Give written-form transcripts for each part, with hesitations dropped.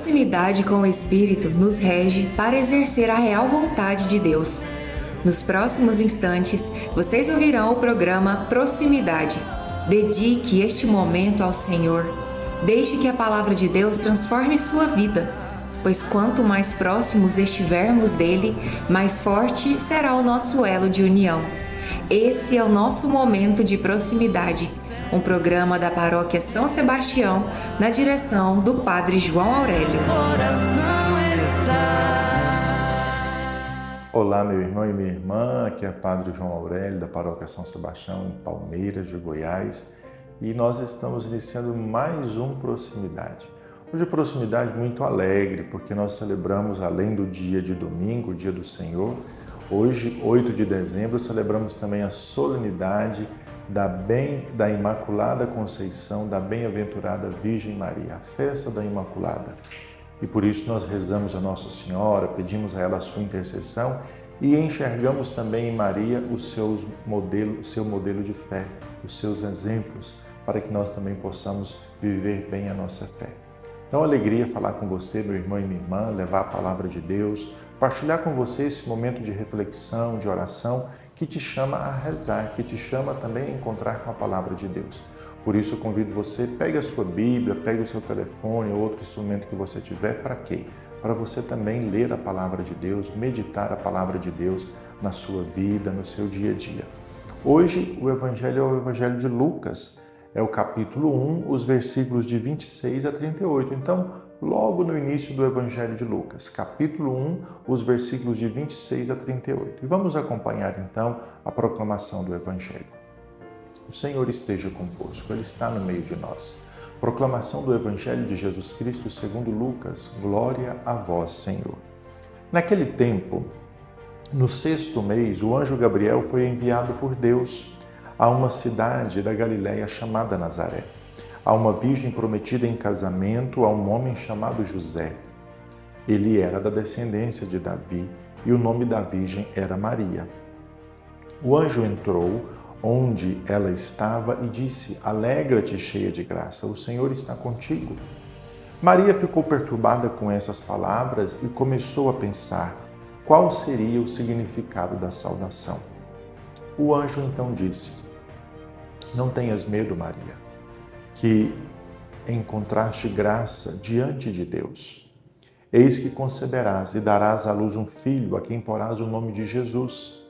Proximidade com o Espírito nos rege para exercer a real vontade de Deus. Nos próximos instantes, vocês ouvirão o programa Proximidade. Dedique este momento ao Senhor. Deixe que a palavra de Deus transforme sua vida, pois quanto mais próximos estivermos dele, mais forte será o nosso elo de união. Esse é o nosso momento de proximidade, um programa da Paróquia São Sebastião, na direção do Padre João Aurélio. Olá, meu irmão e minha irmã, aqui é Padre João Aurélio, da Paróquia São Sebastião, em Palmeiras de Goiás, e nós estamos iniciando mais um Proximidade. Hoje, proximidade muito alegre, porque nós celebramos, além do dia de domingo, o dia do Senhor, hoje, 8 de dezembro, celebramos também a solenidade da Imaculada Conceição, da Bem-aventurada Virgem Maria, a festa da Imaculada. E por isso nós rezamos a Nossa Senhora, pedimos a ela a sua intercessão e enxergamos também em Maria o seu modelo de fé, os seus exemplos, para que nós também possamos viver bem a nossa fé. Então, alegria falar com você, meu irmão e minha irmã, levar a palavra de Deus, partilhar com você esse momento de reflexão, de oração, que te chama a rezar, que te chama também a encontrar com a palavra de Deus. Por isso, eu convido você, pegue a sua Bíblia, pegue o seu telefone ou outro instrumento que você tiver, para quê? Para você também ler a palavra de Deus, meditar a palavra de Deus na sua vida, no seu dia a dia. Hoje, o Evangelho é o Evangelho de Lucas, é o capítulo 1, os versículos de 26 a 38. Então, logo no início do Evangelho de Lucas, capítulo 1, os versículos de 26 a 38. E vamos acompanhar, então, a proclamação do Evangelho. O Senhor esteja convosco, Ele está no meio de nós. Proclamação do Evangelho de Jesus Cristo segundo Lucas. Glória a vós, Senhor. Naquele tempo, no 6º mês, o anjo Gabriel foi enviado por Deus a uma cidade da Galiléia chamada Nazaré, a uma virgem prometida em casamento a um homem chamado José. Ele era da descendência de Davi e o nome da virgem era Maria. O anjo entrou onde ela estava e disse: Alegra-te, cheia de graça, o Senhor está contigo. Maria ficou perturbada com essas palavras e começou a pensar qual seria o significado da saudação. O anjo então disse: Não tenhas medo, Maria, que encontraste graça diante de Deus. Eis que conceberás e darás à luz um filho, a quem porás o nome de Jesus.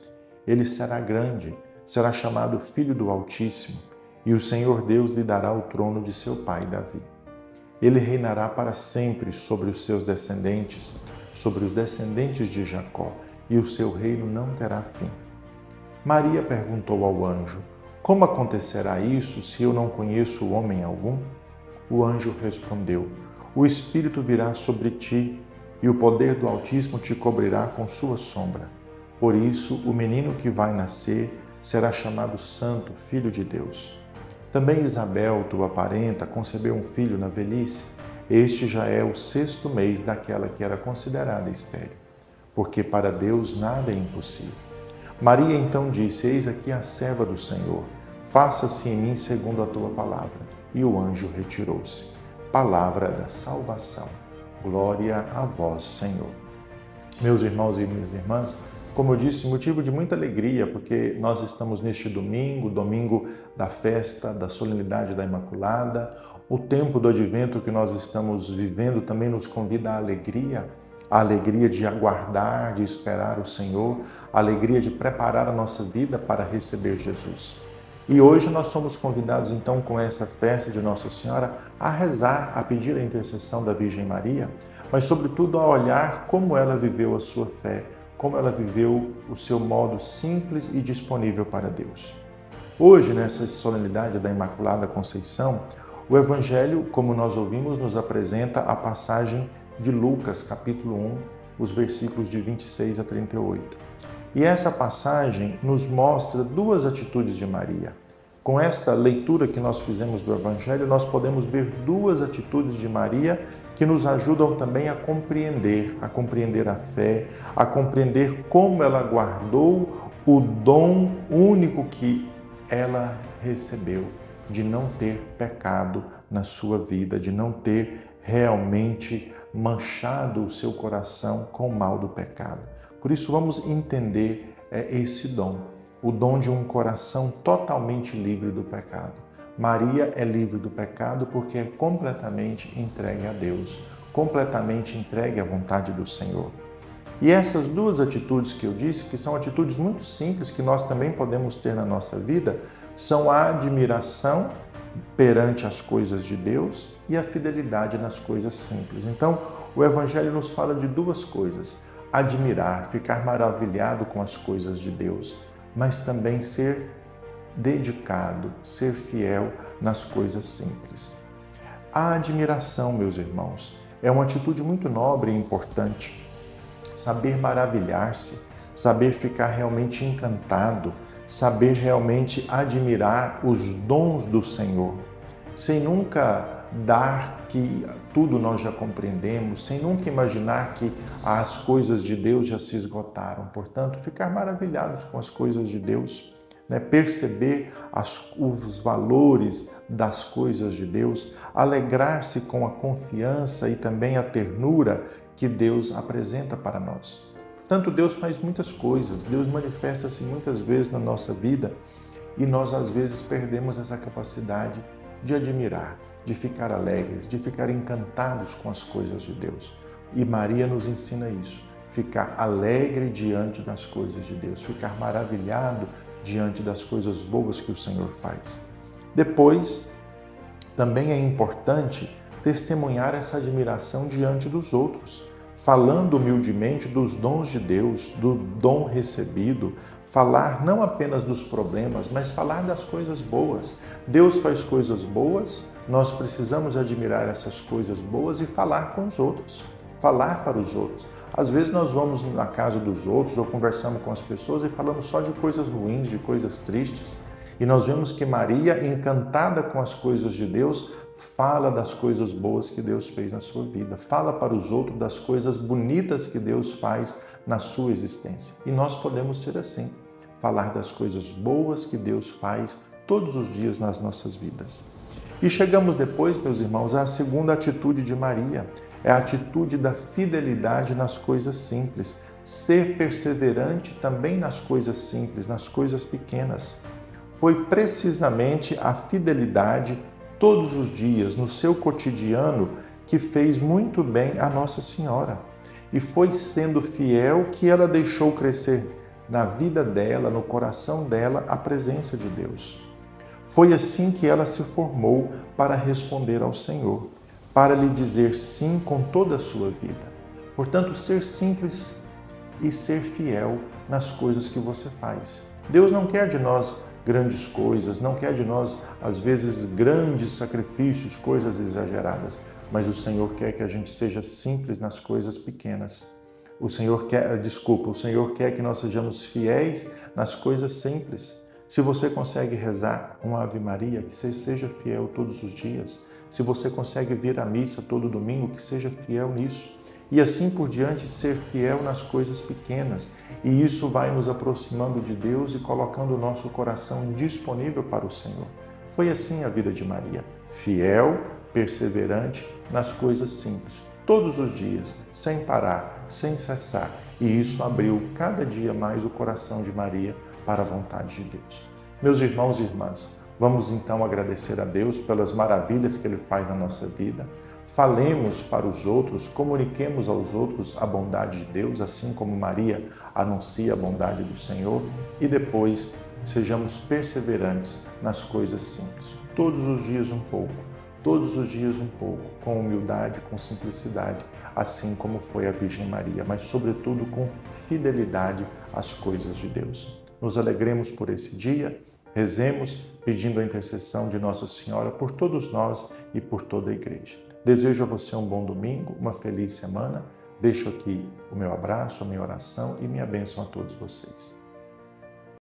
Ele será grande, será chamado Filho do Altíssimo, e o Senhor Deus lhe dará o trono de seu pai Davi. Ele reinará para sempre sobre os seus descendentes, sobre os descendentes de Jacó, e o seu reino não terá fim. Maria perguntou ao anjo: Como acontecerá isso se eu não conheço homem algum? O anjo respondeu: O Espírito virá sobre ti, e o poder do Altíssimo te cobrirá com sua sombra. Por isso, o menino que vai nascer será chamado Santo, Filho de Deus. Também Isabel, tua parenta, concebeu um filho na velhice. Este já é o 6º mês daquela que era considerada estéril, porque para Deus nada é impossível. Maria então disse: Eis aqui a serva do Senhor, faça-se em mim segundo a tua palavra. E o anjo retirou-se. Palavra da salvação. Glória a vós, Senhor. Meus irmãos e minhas irmãs, como eu disse, motivo de muita alegria, porque nós estamos neste domingo, domingo da festa, da solenidade da Imaculada. O tempo do advento que nós estamos vivendo também nos convida à alegria, a alegria de aguardar, de esperar o Senhor, a alegria de preparar a nossa vida para receber Jesus. E hoje nós somos convidados, então, com essa festa de Nossa Senhora, a rezar, a pedir a intercessão da Virgem Maria, mas, sobretudo, a olhar como ela viveu a sua fé, como ela viveu o seu modo simples e disponível para Deus. Hoje, nessa solenidade da Imaculada Conceição, o Evangelho, como nós ouvimos, nos apresenta a passagem de Lucas, capítulo 1, os versículos de 26 a 38. E essa passagem nos mostra duas atitudes de Maria. Com esta leitura que nós fizemos do Evangelho, nós podemos ver duas atitudes de Maria que nos ajudam também a compreender a fé, a compreender como ela guardou o dom único que ela recebeu, de não ter pecado na sua vida, de não ter realmente manchado o seu coração com o mal do pecado. Por isso, vamos entender esse dom, o dom de um coração totalmente livre do pecado. Maria é livre do pecado porque é completamente entregue a Deus, completamente entregue à vontade do Senhor. E essas duas atitudes que eu disse, que são atitudes muito simples, que nós também podemos ter na nossa vida, são a admiração perante as coisas de Deus e a fidelidade nas coisas simples. Então, o Evangelho nos fala de duas coisas: admirar, ficar maravilhado com as coisas de Deus, mas também ser dedicado, ser fiel nas coisas simples. A admiração, meus irmãos, é uma atitude muito nobre e importante. Saber maravilhar-se, saber ficar realmente encantado, saber realmente admirar os dons do Senhor, sem nunca dar que tudo nós já compreendemos, sem nunca imaginar que as coisas de Deus já se esgotaram. Portanto, ficar maravilhados com as coisas de Deus, perceber os valores das coisas de Deus, alegrar-se com a confiança e também a ternura que Deus apresenta para nós. Portanto, Deus faz muitas coisas, Deus manifesta-se muitas vezes na nossa vida e nós às vezes perdemos essa capacidade de admirar, de ficar alegres, de ficar encantados com as coisas de Deus. E Maria nos ensina isso, ficar alegre diante das coisas de Deus, ficar maravilhado diante das coisas boas que o Senhor faz. Depois, também é importante testemunhar essa admiração diante dos outros, falando humildemente dos dons de Deus, do dom recebido, falar não apenas dos problemas, mas falar das coisas boas. Deus faz coisas boas, nós precisamos admirar essas coisas boas e falar com os outros, falar para os outros. Às vezes nós vamos na casa dos outros ou conversamos com as pessoas e falamos só de coisas ruins, de coisas tristes. E nós vemos que Maria, encantada com as coisas de Deus, fala das coisas boas que Deus fez na sua vida. Fala para os outros das coisas bonitas que Deus faz na sua existência. E nós podemos ser assim, falar das coisas boas que Deus faz todos os dias nas nossas vidas. E chegamos depois, meus irmãos, à segunda atitude de Maria. É a atitude da fidelidade nas coisas simples. Ser perseverante também nas coisas simples, nas coisas pequenas. Foi precisamente a fidelidade todos os dias, no seu cotidiano, que fez muito bem a Nossa Senhora. E foi sendo fiel que ela deixou crescer na vida dela, no coração dela, a presença de Deus. Foi assim que ela se formou para responder ao Senhor, para lhe dizer sim com toda a sua vida. Portanto, ser simples e ser fiel nas coisas que você faz. Deus não quer de nós grandes coisas, não quer de nós, às vezes, grandes sacrifícios, coisas exageradas, mas o Senhor quer que a gente seja simples nas coisas pequenas. O Senhor quer que nós sejamos fiéis nas coisas simples. Se você consegue rezar uma Ave Maria, que você seja fiel todos os dias. Se você consegue vir à missa todo domingo, que seja fiel nisso. E assim por diante, ser fiel nas coisas pequenas. E isso vai nos aproximando de Deus e colocando o nosso coração disponível para o Senhor. Foi assim a vida de Maria. Fiel, perseverante nas coisas simples. Todos os dias, sem parar, sem cessar. E isso abriu cada dia mais o coração de Maria para a vontade de Deus. Meus irmãos e irmãs, vamos então agradecer a Deus pelas maravilhas que Ele faz na nossa vida. Falemos para os outros, comuniquemos aos outros a bondade de Deus, assim como Maria anuncia a bondade do Senhor. E depois, sejamos perseverantes nas coisas simples. Todos os dias um pouco, todos os dias um pouco, com humildade, com simplicidade, assim como foi a Virgem Maria, mas sobretudo com fidelidade às coisas de Deus. Nos alegremos por esse dia, rezemos pedindo a intercessão de Nossa Senhora por todos nós e por toda a Igreja. Desejo a você um bom domingo, uma feliz semana. Deixo aqui o meu abraço, a minha oração e minha bênção a todos vocês.